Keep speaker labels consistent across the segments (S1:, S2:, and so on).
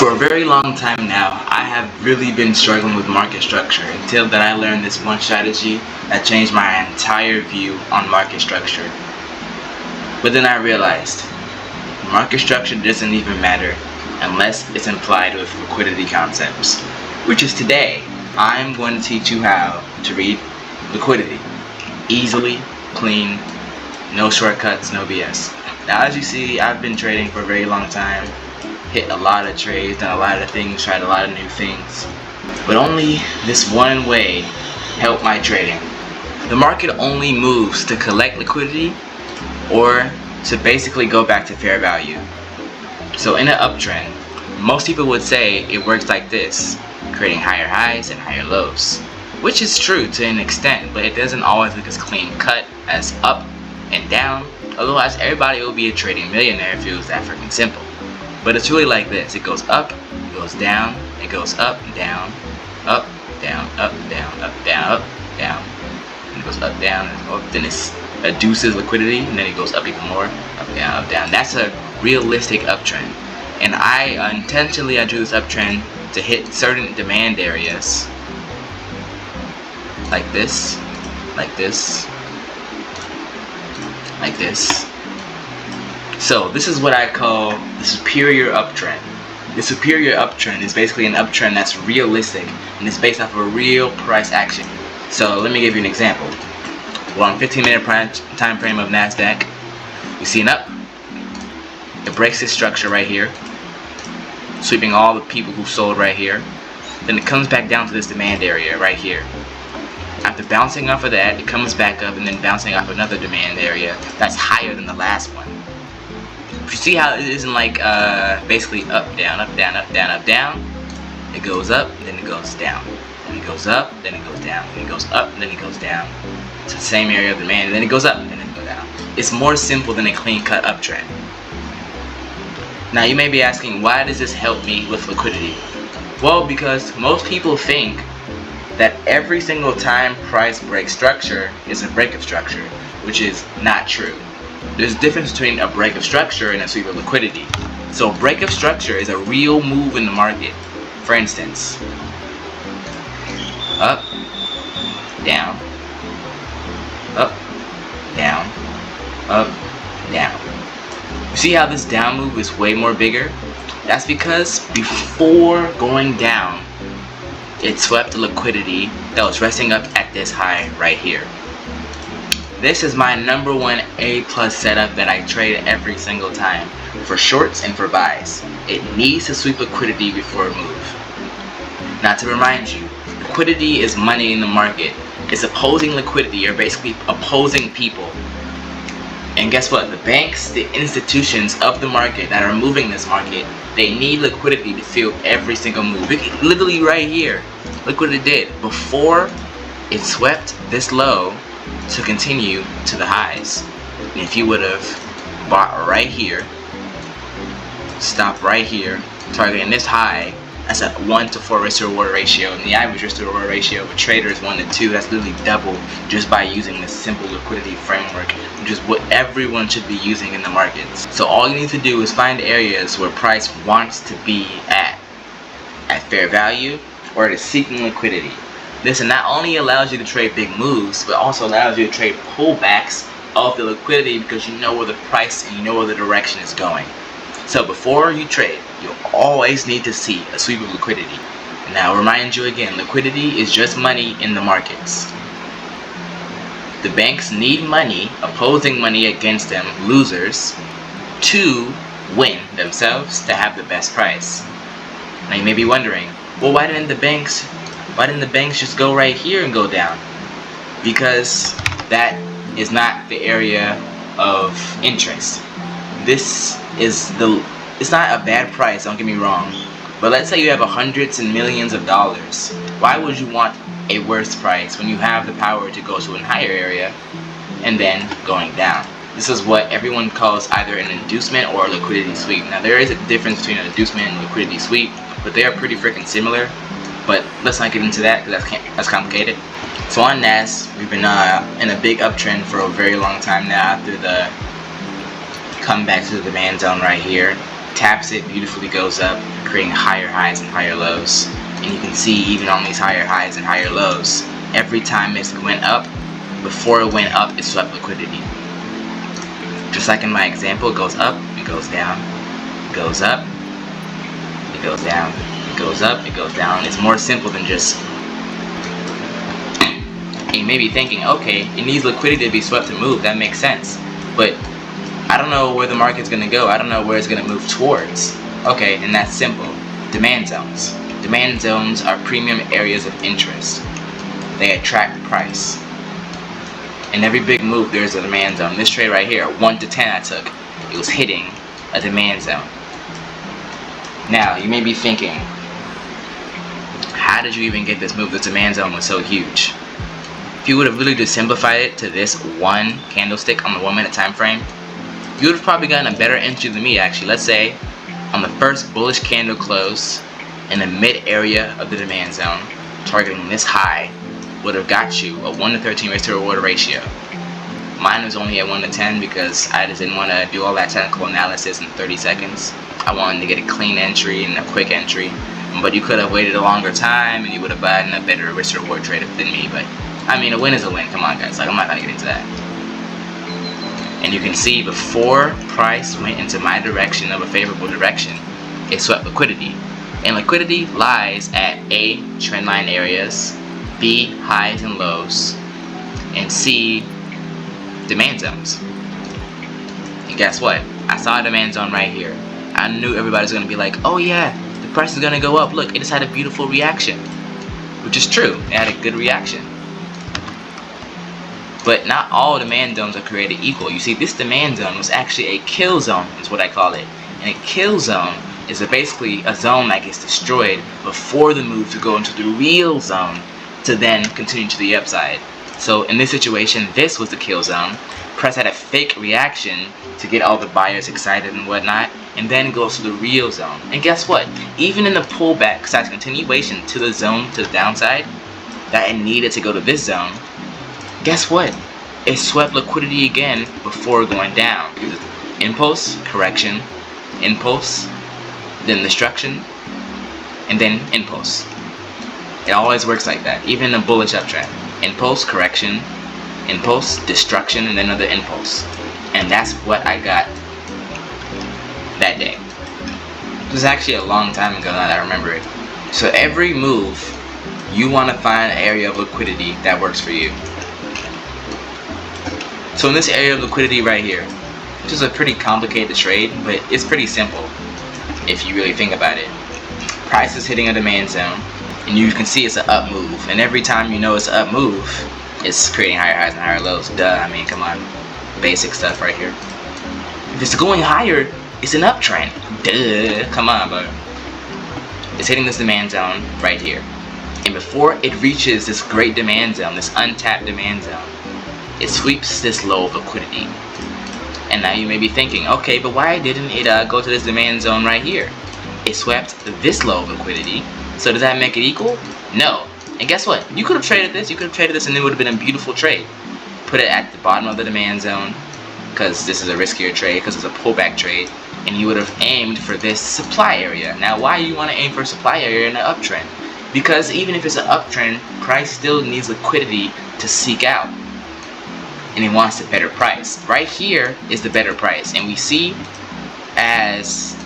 S1: For a very long time now, I have really been struggling with market structure until that I learned this one strategy that changed my entire view on market structure. But then I realized market structure doesn't even matter unless it's implied with liquidity concepts, which is today I'm going to teach you how to read liquidity easily, clean, no shortcuts, no BS. Now, as you see, I've been trading for a very long time, hit a lot of trades, done a lot of things, tried a lot of new things, but only this one way helped my trading. The market only moves to collect liquidity or to basically go back to fair value. So in an uptrend, most people would say it works like this, creating higher highs and higher lows, which is true to an extent, but it doesn't always look as clean cut as up and down. Otherwise, everybody will be a trading millionaire if it was that freaking simple. But it's really like this. It goes up, it goes down, it goes up, down, up, down, up, down, up, down, up, down. And it goes up, down, and up. Then it reduces liquidity, and then it goes up even more, up, down, up, down. That's a realistic uptrend. And I intentionally drew this uptrend to hit certain demand areas, like this, like this, like this. So this is what I call the superior uptrend. The superior uptrend is basically an uptrend that's realistic and it's based off of a real price action. So let me give you an example. We're on 15-minute time frame of NASDAQ. We see an up. It breaks this structure right here, sweeping all the people who sold right here. Then it comes back down to this demand area right here. After bouncing off of that, it comes back up and then bouncing off another demand area that's higher than the last one. You see how it isn't like basically up, down, up, down, up, down, up, down. It goes up, then it goes down. Then it goes up, then it goes down. Then it goes up, then it goes down. It's the same area of demand, and then it goes up, and then it goes down. It's more simple than a clean-cut uptrend. Now you may be asking, why does this help me with liquidity? Well, because most people think that every single time price breaks structure is a break of structure, which is not true. There's a difference between a break of structure and a sweep of liquidity. So a break of structure is a real move in the market. For instance, up, down, up, down, up, down. You see how this down move is way more bigger? That's because before going down, it swept the liquidity that was resting up at this high right here. This is my number one A+ setup that I trade every single time, for shorts and for buys. It needs to sweep liquidity before a move. Now to remind you, liquidity is money in the market. It's opposing liquidity, or basically opposing people. And guess what? The banks, the institutions of the market that are moving this market, they need liquidity to fuel every single move. Literally right here, look what it did. Before it swept this low to continue to the highs. And if you would have bought right here, stopped right here, targeting this high, that's a 1 to 4 risk to reward ratio, and the average risk to reward ratio of a trader is 1 to 2. That's literally double just by using this simple liquidity framework, which is what everyone should be using in the markets. So all you need to do is find areas where price wants to be at fair value, or it is seeking liquidity. This not only allows you to trade big moves, but also allows you to trade pullbacks of the liquidity because you know where the price and you know where the direction is going. So before you trade, you always need to see a sweep of liquidity. And now remind you again, liquidity is just money in the markets. The banks need money, opposing money against them, losers, to win themselves, to have the best price. Now you may be wondering, well, why didn't the banks just go right here and go down? Because that is not the area of interest. It's not a bad price, don't get me wrong, but let's say you have hundreds and millions of dollars. Why would you want a worse price when you have the power to go to a higher area and then going down? This is what everyone calls either an inducement or a liquidity sweep. Now there is a difference between an inducement and liquidity sweep, but they are pretty freaking similar. But let's not get into that because that's complicated. So on NAS, we've been in a big uptrend for a very long time now after the comeback to the demand zone right here. taps it, beautifully goes up, creating higher highs and higher lows. And you can see even on these higher highs and higher lows, every time it went up, before it went up, it swept liquidity. Just like in my example, it goes up, it goes down, it goes up, it goes down, it goes up, it goes down. It's more simple than just... And you may be thinking, okay, it needs liquidity to be swept to move, that makes sense. But I don't know where the market's going to go, I don't know where it's going to move towards. Okay, and that's simple. Demand zones. Demand zones are premium areas of interest. They attract price. In every big move, there's a demand zone. This trade right here, 1 to 10 I took, it was hitting a demand zone. Now, you may be thinking, how did you even get this move? This demand zone was so huge. If you would have really just simplified it to this one candlestick on the 1 minute time frame, you would have probably gotten a better entry than me actually. Let's say on the first bullish candle close in the mid area of the demand zone, targeting this high, would have got you a 1 to 13 risk to reward ratio. Mine was only at 1 to 10 because I just didn't want to do all that technical analysis in 30 seconds. I wanted to get a clean entry and a quick entry. But you could have waited a longer time and you would have gotten a better risk to reward trade than me. But I mean, a win is a win. Come on, guys. Like, I'm not gonna get into that. And you can see before price went into my direction of a favorable direction, it swept liquidity. And liquidity lies at A, trendline areas, B, highs and lows, and C, demand zones. And guess what? I saw a demand zone right here. I knew everybody's gonna be like, oh yeah, the price is gonna go up. Look, it just had a beautiful reaction. Which is true, it had a good reaction. But not all demand zones are created equal. You see, this demand zone was actually a kill zone, is what I call it. And a kill zone is basically a zone that gets destroyed before the move to go into the real zone to then continue to the upside. So in this situation, this was the kill zone. Price had a fake reaction to get all the buyers excited and whatnot, and then goes to the real zone. And guess what? Even in the pullback / continuation to the zone to the downside that it needed to go to this zone, guess what? It swept liquidity again before going down. Impulse, correction, impulse, then destruction, and then impulse. It always works like that, even in a bullish uptrend. Impulse, correction, impulse, destruction, and then another impulse. And that's what I got that day. It was actually a long time ago now that I remember it. So every move, you want to find an area of liquidity that works for you. So in this area of liquidity right here, which is a pretty complicated trade, but it's pretty simple if you really think about it. Price is hitting a demand zone, and you can see it's an up move. And every time you know it's an up move, it's creating higher highs and higher lows. Duh, I mean, come on. Basic stuff right here. If it's going higher, it's an uptrend. Duh, come on, bro. It's hitting this demand zone right here. And before it reaches this great demand zone, this untapped demand zone, it sweeps this low of liquidity. And now you may be thinking, okay, but why didn't it go to this demand zone right here? It swept this low of liquidity, so does that make it equal? No. And guess what? You could have traded this, and it would have been a beautiful trade. Put it at the bottom of the demand zone, because this is a riskier trade, because it's a pullback trade, and you would have aimed for this supply area. Now, why do you want to aim for a supply area in an uptrend? Because even if it's an uptrend, price still needs liquidity to seek out. And it wants a better price. Right here is the better price. And we see as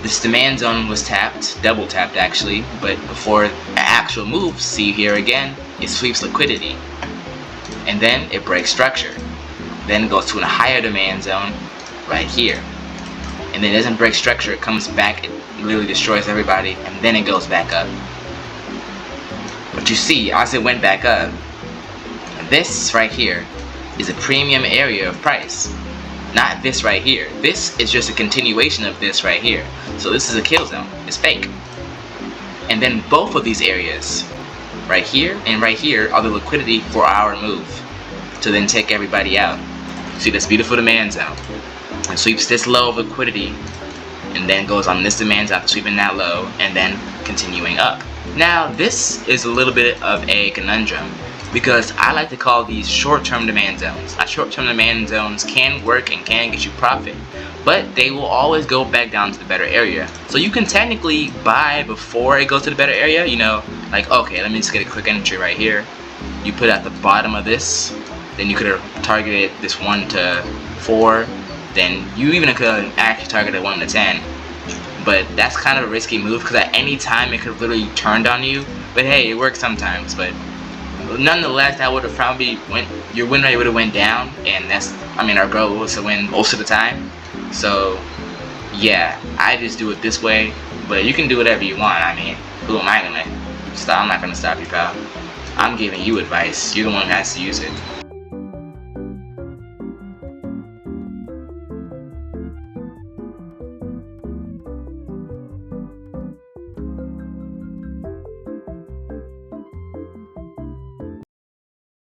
S1: this demand zone was tapped, double tapped actually, but before an actual move, see here again, it sweeps liquidity. And then it breaks structure. Then it goes to a higher demand zone right here. And then it doesn't break structure, it comes back, it literally destroys everybody, and then it goes back up. But you see, as it went back up, this right here is a premium area of price. Not this right here. This is just a continuation of this right here. So this is a kill zone. It's fake. And then both of these areas, right here and right here, are the liquidity for our move to then take everybody out. See this beautiful demand zone. It sweeps this low of liquidity and then goes on this demand zone, sweeping that low and then continuing up. Now this is a little bit of a conundrum because I like to call these short-term demand zones. Short-term demand zones can work and can get you profit, but they will always go back down to the better area. So you can technically buy before it goes to the better area, you know, like, okay, let me just get a quick entry right here. You put at the bottom of this, then you could have targeted this 1 to 4, then you even could have actually targeted 1 to 10. But that's kind of a risky move because at any time it could literally turn on you. But hey, it works sometimes. But nonetheless, that would have probably your win rate would have went down, and that's, I mean, our goal was to win most of the time. So yeah, I just do it this way, but you can do whatever you want. I mean, who am I gonna stop? I'm not gonna stop you, pal. I'm giving you advice. You're the one who has to use it.